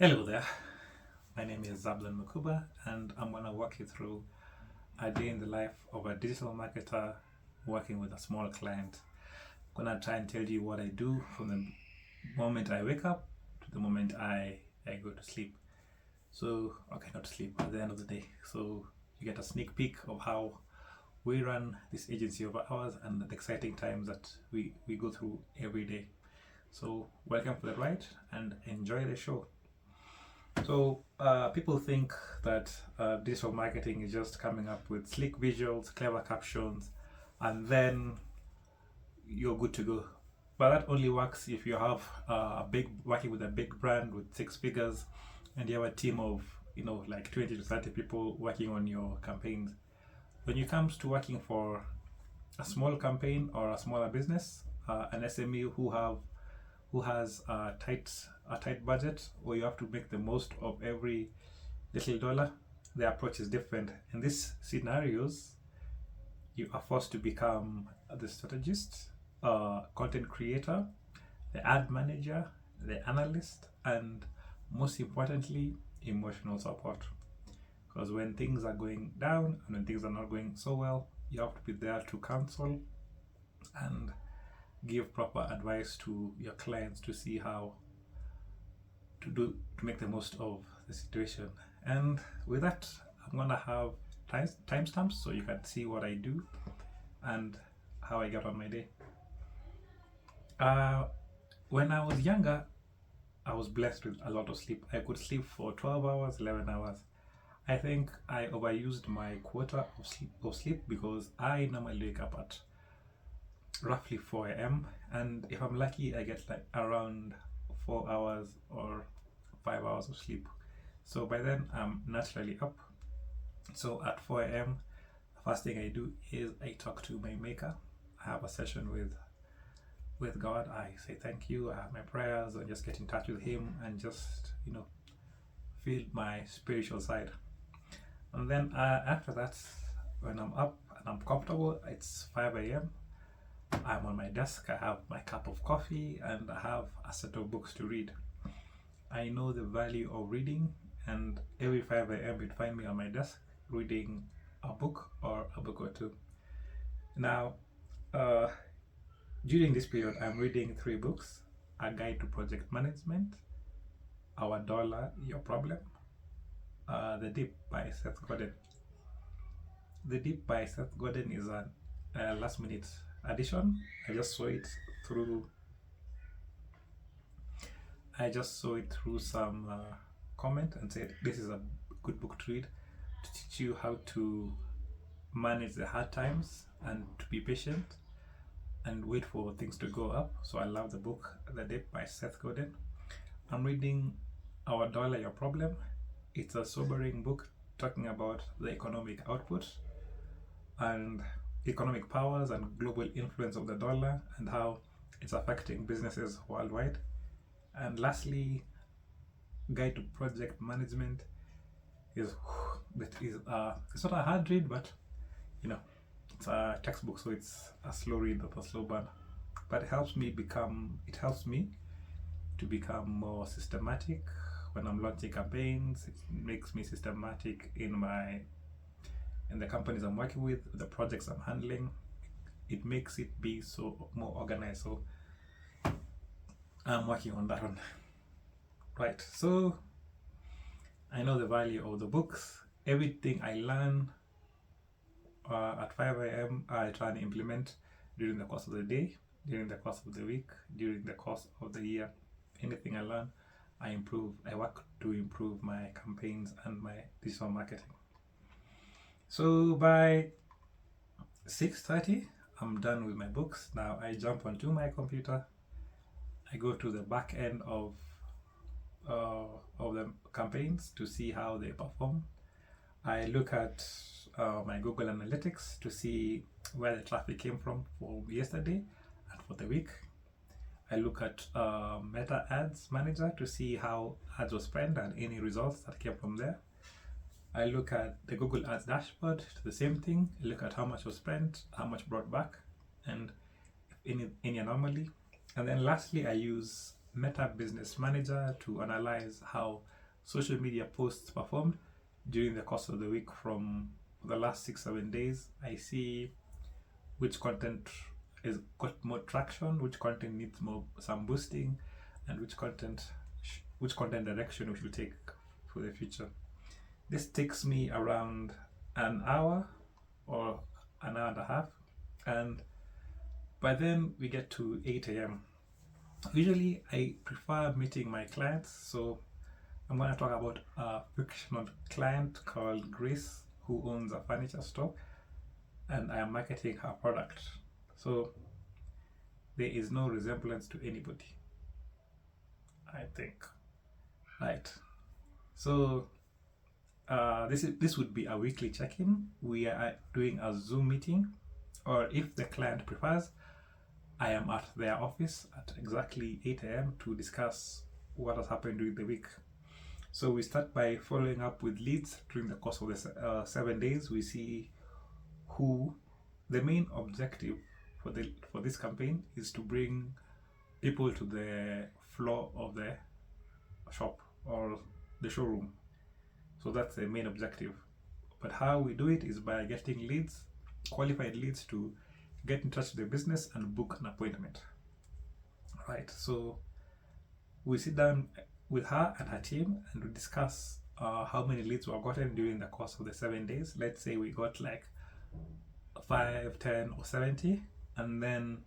Hello there, my name is Zablan Makuba, and I'm going to walk you through a day in the life of a digital marketer working with a small client. I'm going to try and tell you what I do from the moment I wake up to the moment I go to sleep. So, okay, not sleep, at the end of the day. So, you get a sneak peek of how we run this agency of ours and the exciting times that we go through every day. So, welcome for the ride and enjoy the show. So people think that digital marketing is just coming up with slick visuals, clever captions, and then you're good to go. But that only works if you have working with a big brand with 6 figures, and you have a team of like 20 to 30 people working on your campaigns. When it comes to working for a small campaign or a smaller business, an SME who has a tight budget, or you have to make the most of every little dollar, the approach is different. In these scenarios, you are forced to become the strategist, content creator, the ad manager, the analyst, and most importantly, emotional support. Because when things are going down and when things are not going so well, you have to be there to counsel and give proper advice to your clients to see how to make the most of the situation. And with that, I'm gonna have timestamps so you can see what I do and how I get on my day. When I was younger, I was blessed with a lot of sleep. I could sleep for 12 hours, 11 hours. I think I overused my quota of sleep because I normally wake up at roughly 4 a.m. and if I'm lucky, I get like around 4 hours or 5 hours of sleep. So by then, I'm naturally up. So at 4 a.m., the first thing I do is I talk to my maker. I have a session with God. I say thank you. I have my prayers and just get in touch with Him and just feel my spiritual side. And then after that, when I'm up and I'm comfortable, it's 5 a.m. I'm on my desk, I have my cup of coffee, and I have a set of books to read. I know the value of reading, and every 5 a.m. you'd find me on my desk reading a book or a book or two. Now, during this period, I'm reading 3 books: A Guide to Project Management, Our Dollar, Your Problem, The Deep by Seth Godin. The Deep by Seth Godin is a last minute addition. I just saw it through some comment and said this is a good book to read to teach you how to manage the hard times and to be patient and wait for things to go up. So I love the book The Deep by Seth Godin. I'm reading Our Dollar, Your Problem. It's a sobering book talking about the economic output and economic powers and global influence of the dollar and how it's affecting businesses worldwide. And lastly, Guide to Project Management is it's not a hard read, but it's a textbook, so it's a slow read, not a slow burn. But it helps me to become more systematic when I'm launching campaigns. It makes me systematic in the companies I'm working with, the projects I'm handling. It makes it be so more organized. So I'm working on that one. Right. So I know the value of the books. Everything I learn at 5 a.m. I try and implement during the course of the day, during the course of the week, during the course of the year. Anything I learn, I improve. I work to improve my campaigns and my digital marketing. So by 6:30, I'm done with my books. Now I jump onto my computer. I go to the back end of the campaigns to see how they perform. I look at my Google Analytics to see where the traffic came from for yesterday and for the week. I look at Meta Ads Manager to see how ads were spent and any results that came from there. I look at the Google Ads dashboard to the same thing. I look at how much was spent, how much brought back, and any anomaly. And then lastly, I use Meta Business Manager to analyze how social media posts performed during the course of the week from the last 6-7 days. I see which content is got more traction, which content needs some boosting, and which content direction we should take for the future. This takes me around an hour or an hour and a half, and by then we get to 8 a.m. Usually I prefer meeting my clients, so I'm going to talk about a fictional client called Grace who owns a furniture store, and I am marketing her product. So there is no resemblance to anybody, I think. Right. So this would be a weekly check-in. We are doing a Zoom meeting, or if the client prefers, I am at their office at exactly 8 a.m. to discuss what has happened during the week. So we start by following up with leads during the course of the 7 days. We see who. The main objective for this campaign is to bring people to the floor of the shop or the showroom. So that's the main objective. But how we do it is by getting leads, qualified leads, to get in touch with the business and book an appointment. Right. So we sit down with her and her team and we discuss how many leads were gotten during the course of the 7 days. Let's say we got like 5, 10, or 70, and then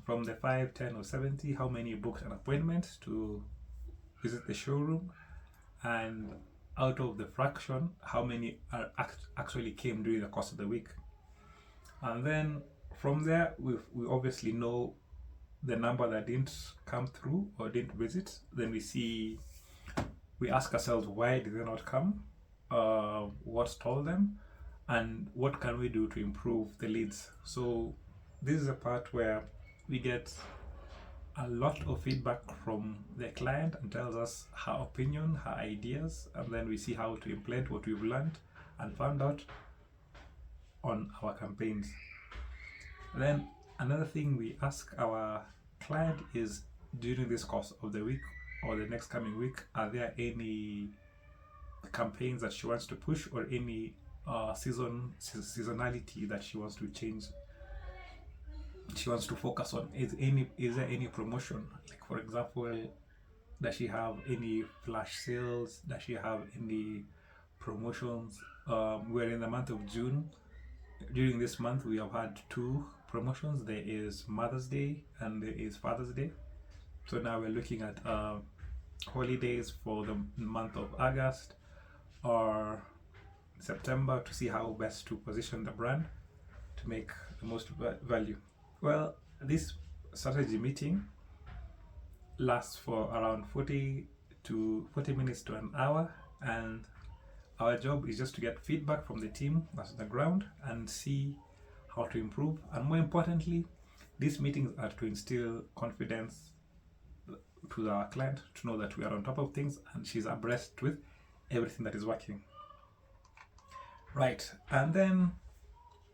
from the 5, 10, or 70, how many booked an appointment to visit the showroom, and out of the fraction, how many actually came during the course of the week. And then from there, we obviously know the number that didn't come through or didn't visit. Then we ask ourselves, why did they not come? What stalled them? And what can we do to improve the leads? So this is a part where we get a lot of feedback from the client and tells us her opinion, her ideas, and then we see how to implement what we've learned and found out on our campaigns. Then another thing we ask our client is, during this course of the week or the next coming week, are there any campaigns that she wants to push, or any seasonality that she wants to change, she wants to focus on? Is there any promotion? Like, for example, does she have any flash sales? Does she have any promotions? We're in the month of June. During this month we have had 2 promotions. There is Mother's Day and there is Father's Day. So now we're looking at holidays for the month of August or September to see how best to position the brand to make the most value. Well, this strategy meeting lasts for around 40 minutes to an hour, and our job is just to get feedback from the team that's on the ground and see how to improve. And more importantly, these meetings are to instill confidence to our client, to know that we are on top of things and she's abreast with everything that is working. Right. And then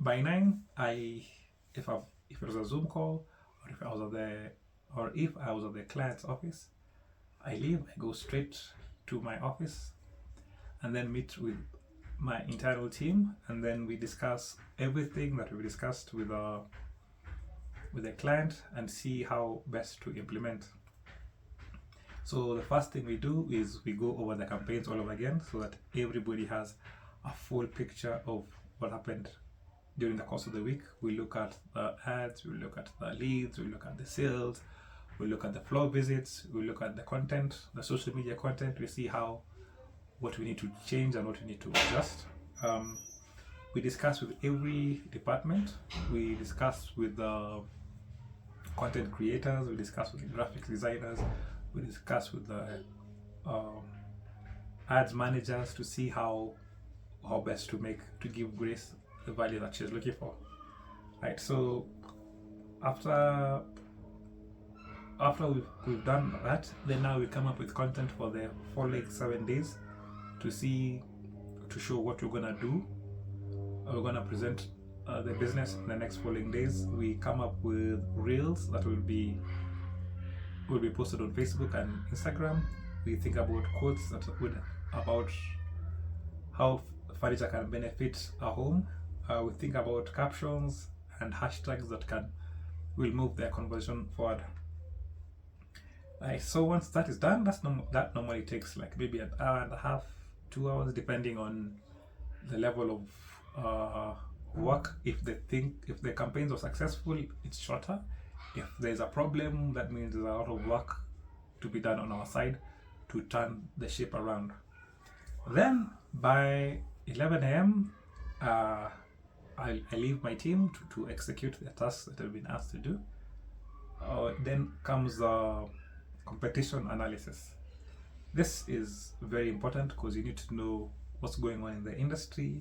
by 9, if it was a Zoom call, or if I was at the client's office, I leave, I go straight to my office and then meet with my internal team, and then we discuss everything that we discussed with the client and see how best to implement. So the first thing we do is we go over the campaigns all over again so that everybody has a full picture of what happened during the course of the week. We look at the ads, we look at the leads, we look at the sales, we look at the floor visits, we look at the content, the social media content. We see what we need to change and what we need to adjust. We discuss with every department. We discuss with the content creators, we discuss with the graphics designers, we discuss with the ads managers to see how best to give Grace the value that she's looking for. Right. So after we've done that, then now we come up with content for the following 7 days to show what we're gonna do. We're gonna present the business in the next following days. We come up with reels that we'll will be posted on Facebook and Instagram. We think about quotes about how furniture can benefit a home. We think about captions and hashtags that will move their conversation forward. So once that is done, that normally takes like maybe an hour and a half, 2 hours, depending on the level of work. If the campaigns are successful, it's shorter. If there's a problem, that means there's a lot of work to be done on our side to turn the ship around. Then by 11 a.m., I leave my team to execute the tasks that I've been asked to do. Then comes the competition analysis. This is very important because you need to know what's going on in the industry,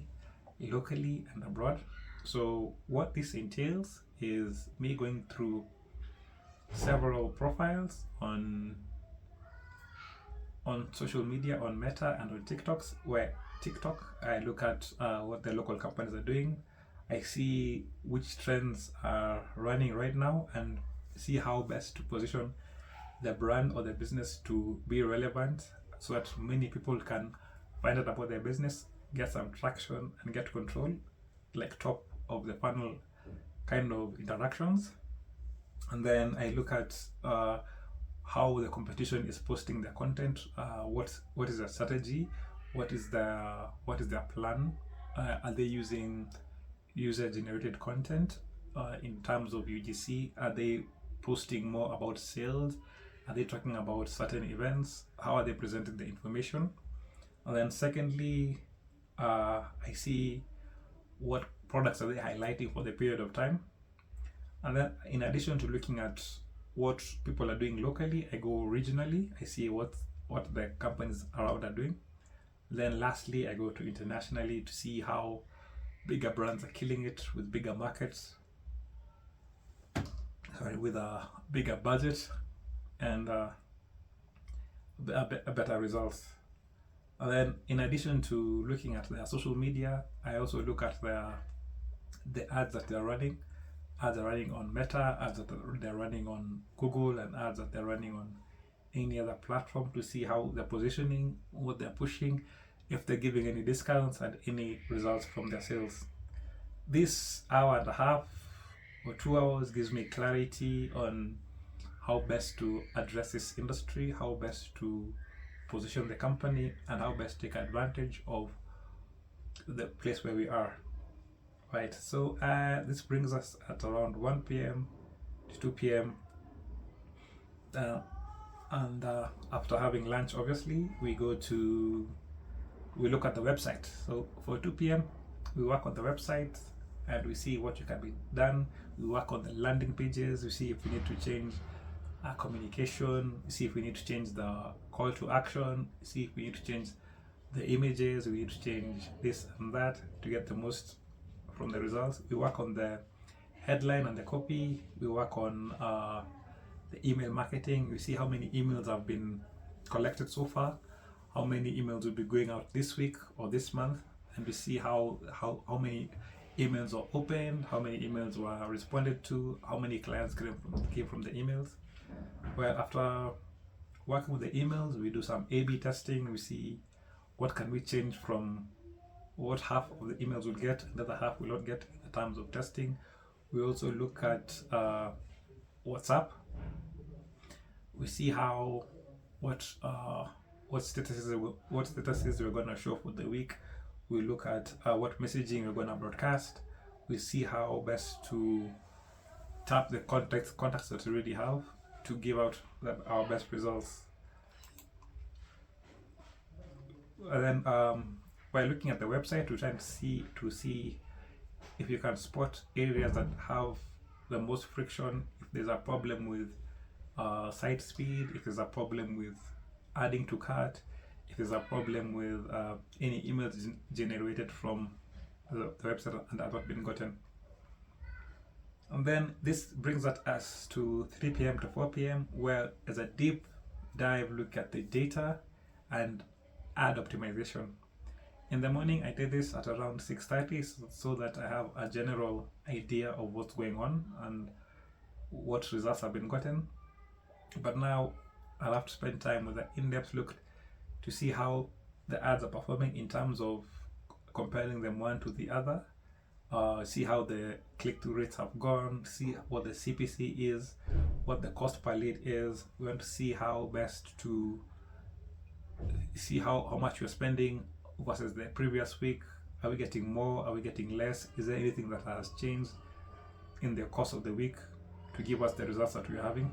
locally and abroad. So what this entails is me going through several profiles on social media, on Meta and on TikToks. Where TikTok, I look at what the local companies are doing. I see which trends are running right now and see how best to position the brand or the business to be relevant, so that many people can find out about their business, get some traction and get control, like top of the funnel kind of interactions. And then I look at how the competition is posting their content, what is their strategy, what is their plan, are they using user generated content in terms of UGC, are they posting more about sales, are they talking about certain events, how are they presenting the information. And then secondly, I see what products are they highlighting for the period of time. And then in addition to looking at what people are doing locally, I go regionally. I see what the companies around are doing. Then lastly, I go to internationally to see how bigger brands are killing it with bigger markets, with a bigger budget and better results. And then in addition to looking at their social media, I also look at the ads that they're running. Ads are running on Meta, ads that they're running on Google, and ads that they're running on any other platform, to see how they're positioning, what they're pushing, if they're giving any discounts and any results from their sales. This hour and a half or 2 hours gives me clarity on how best to address this industry, how best to position the company, and how best to take advantage of the place where we are. Right, so this brings us at around 1 p.m. to 2 p.m. And after having lunch, obviously, we look at the website. So for 2 p.m., we work on the website and we see what can be done. We work on the landing pages. We see if we need to change our communication. We see if we need to change the call to action. We see if we need to change the images. We need to change this and that to get the most from the results. We work on the headline and the copy. We work on the email marketing. We see how many emails have been collected so far, how many emails will be going out this week or this month, and we see how many emails are opened, how many emails were responded to, how many clients came from the emails. Well, after working with the emails, we do some A/B testing. We see what can we change from what half of the emails will get and the other half will not get in terms of testing. We also look at WhatsApp. We see what statuses we're going to show for the week. We look at what messaging we're going to broadcast. We see how best to tap the contacts that we already have to give out our best results. And then by looking at the website, we try to see if you can spot areas that have the most friction, if there's a problem with site speed, if there's a problem with adding to cart, if there's a problem with any emails generated from the website and have not been gotten. And then this brings us to 3 p.m. to 4 p.m. where there's a deep dive look at the data and ad optimization. In the morning, I did this at around 6:30 so that I have a general idea of what's going on and what results have been gotten. But now I'll have to spend time with an in-depth look to see how the ads are performing in terms of comparing them one to the other, see how the click-through rates have gone, see what the CPC is, what the cost per lead is. We want to see how best to see how much you're spending versus the previous week. Are we getting more? Are we getting less? Is there anything that has changed in the course of the week to give us the results that we're having?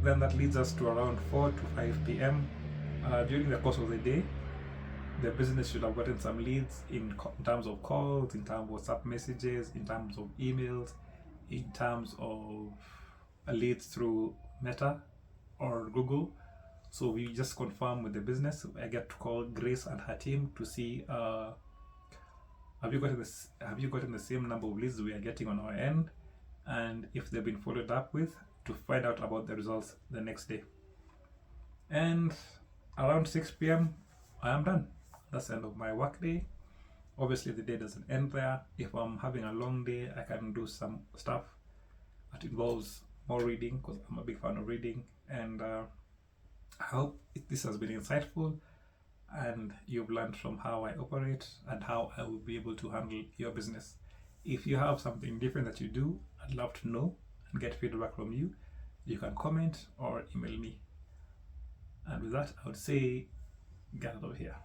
Then that leads us to around 4 to 5 p.m. During the course of the day, the business should have gotten some leads in terms of calls, in terms of WhatsApp messages, in terms of emails, in terms of leads through Meta or Google. So we just confirm with the business. I get to call Grace and her team to see have you gotten the same number of leads we are getting on our end, and if they've been followed up with, to find out about the results the next day. And around 6 p.m. I am done. That's the end of my work day. Obviously the day doesn't end there. If I'm having a long day, I can do some stuff that involves more reading, because I'm a big fan of reading. And I hope this has been insightful and you've learned from how I operate and how I will be able to handle your business. If you have something different that you do, I'd love to know and get feedback from you. You can comment or email me. And with that, I would say, get out of here.